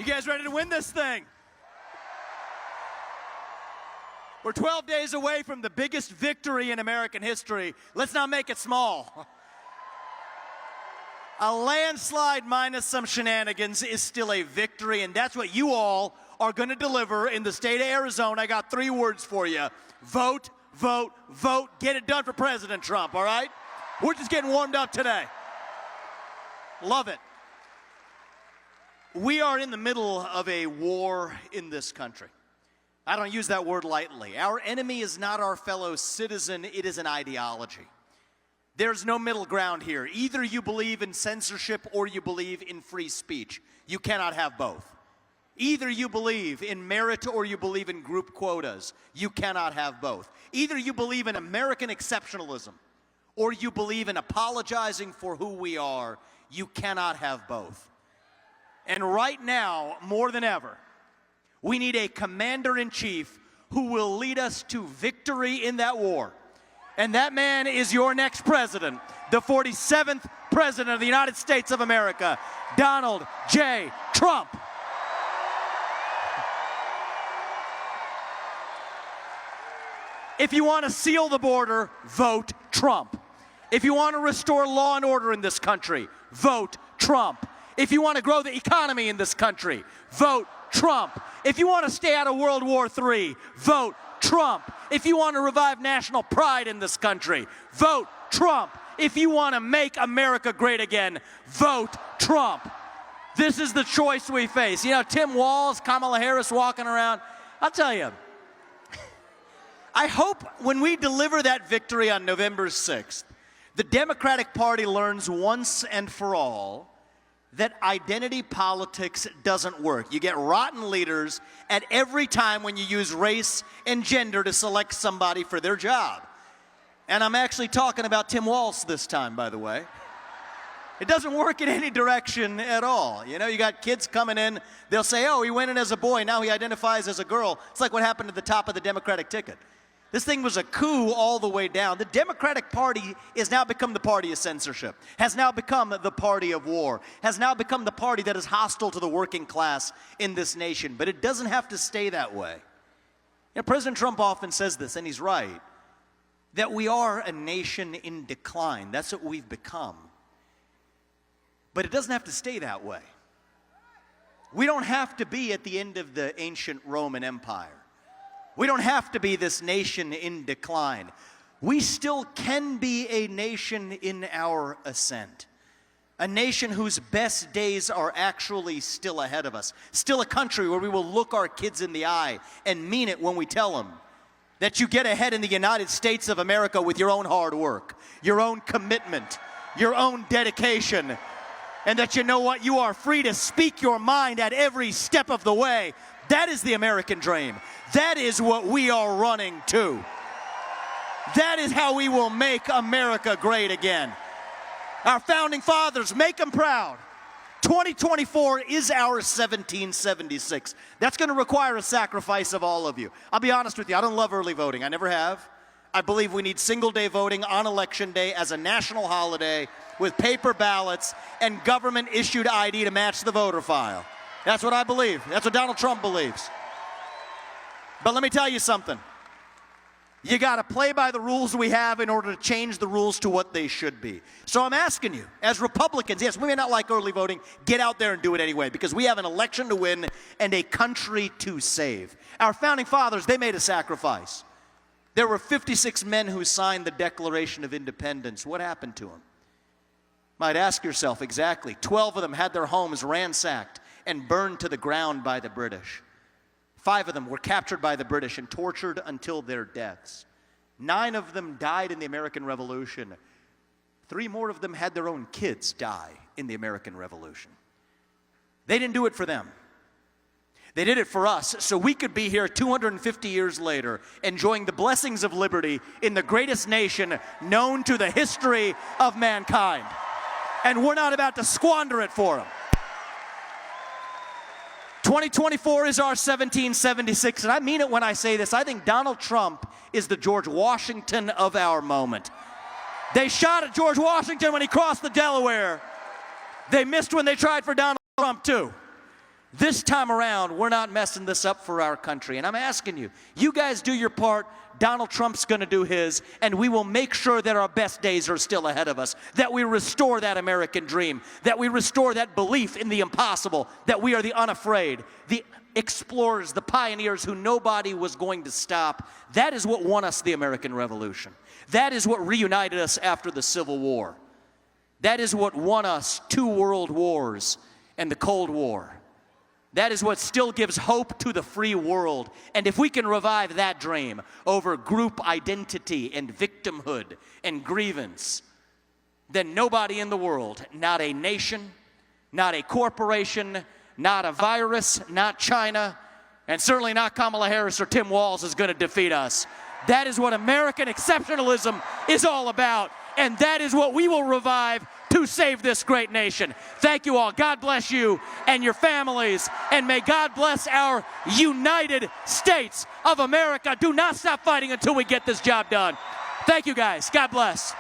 You guys ready to win this thing? We're 12 days away from the biggest victory in American history. Let's not make it small. A landslide minus some shenanigans is still a victory, and that's what you all are going to deliver in the state of Arizona. I got 3 words for you. Vote, vote, vote. Get it done for President Trump, all right? We're just getting warmed up today. Love it. We are in the middle of a war in this country. I don't use that word lightly. Our enemy is not our fellow citizen, it is an ideology. There's no middle ground here. Either you believe in censorship or you believe in free speech. You cannot have both. Either you believe in merit or you believe in group quotas. You cannot have both. Either you believe in American exceptionalism or you believe in apologizing for who we are. You cannot have both. And right now, more than ever, we need a commander-in-chief who will lead us to victory in that war. And that man is your next president, the 47th president of the United States of America, Donald J. Trump. If you want to seal the border, vote Trump. If you want to restore law and order in this country, vote Trump. If you want to grow the economy in this country, vote Trump. If you want to stay out of World War III, vote Trump. If you want to revive national pride in this country, vote Trump. If you want to make America great again, vote Trump. This is the choice we face. You know, Tim Walz, Kamala Harris walking around. I'll tell you, I hope when we deliver that victory on November 6th, the Democratic Party learns once and for all that identity politics doesn't work. You get rotten leaders at every time when you use race and gender to select somebody for their job. And I'm actually talking about Tim Walz this time, by the way. It doesn't work in any direction at all. You know, you got kids coming in, they'll say, oh, he went in as a boy, now he identifies as a girl. It's like what happened at the top of the Democratic ticket. This thing was a coup all the way down. The Democratic Party has now become the party of censorship, has now become the party of war, has now become the party that is hostile to the working class in this nation. But it doesn't have to stay that way. You know, President Trump often says this, and he's right, that we are a nation in decline. That's what we've become. But it doesn't have to stay that way. We don't have to be at the end of the ancient Roman Empire. We don't have to be this nation in decline. We still can be a nation in our ascent. A nation whose best days are actually still ahead of us. Still a country where we will look our kids in the eye and mean it when we tell them that you get ahead in the United States of America with your own hard work, your own commitment, your own dedication, and that you know what, you are free to speak your mind at every step of the way. That is the American dream. That is what we are running to. That is how we will make America great again. Our founding fathers, make them proud. 2024 is our 1776. That's going to require a sacrifice of all of you. I'll be honest with you, I don't love early voting. I never have. I believe we need single-day voting on Election Day as a national holiday with paper ballots and government-issued ID to match the voter file. That's what I believe. That's what Donald Trump believes. But let me tell you something. You got to play by the rules we have in order to change the rules to what they should be. So I'm asking you, as Republicans, yes, we may not like early voting, get out there and do it anyway, because we have an election to win and a country to save. Our founding fathers, they made a sacrifice. There were 56 men who signed the Declaration of Independence. What happened to them? Might ask yourself exactly. 12 of them had their homes ransacked and burned to the ground by the British. 5 of them were captured by the British and tortured until their deaths. 9 of them died in the American Revolution. 3 more of them had their own kids die in the American Revolution. They didn't do it for them. They did it for us so we could be here 250 years later enjoying the blessings of liberty in the greatest nation known to the history of mankind. And we're not about to squander it for them. 2024 is our 1776, and I mean it when I say this. I think Donald Trump is the George Washington of our moment. They shot at George Washington when he crossed the Delaware. They missed when they tried for Donald Trump, too. This time around, we're not messing this up for our country. And I'm asking you, you guys do your part, Donald Trump's going to do his, and we will make sure that our best days are still ahead of us, that we restore that American dream, that we restore that belief in the impossible, that we are the unafraid, the explorers, the pioneers who nobody was going to stop. That is what won us the American Revolution. That is what reunited us after the Civil War. That is what won us 2 world wars and the Cold War. That is what still gives hope to the free world. And if we can revive that dream over group identity and victimhood and grievance, then nobody in the world, not a nation, not a corporation, not a virus, not China, and certainly not Kamala Harris or Tim Walz is going to defeat us. That is what American exceptionalism is all about. And that is what we will revive to save this great nation. Thank you all. God bless you and your families. And may God bless our United States of America. Do not stop fighting until we get this job done. Thank you, guys. God bless.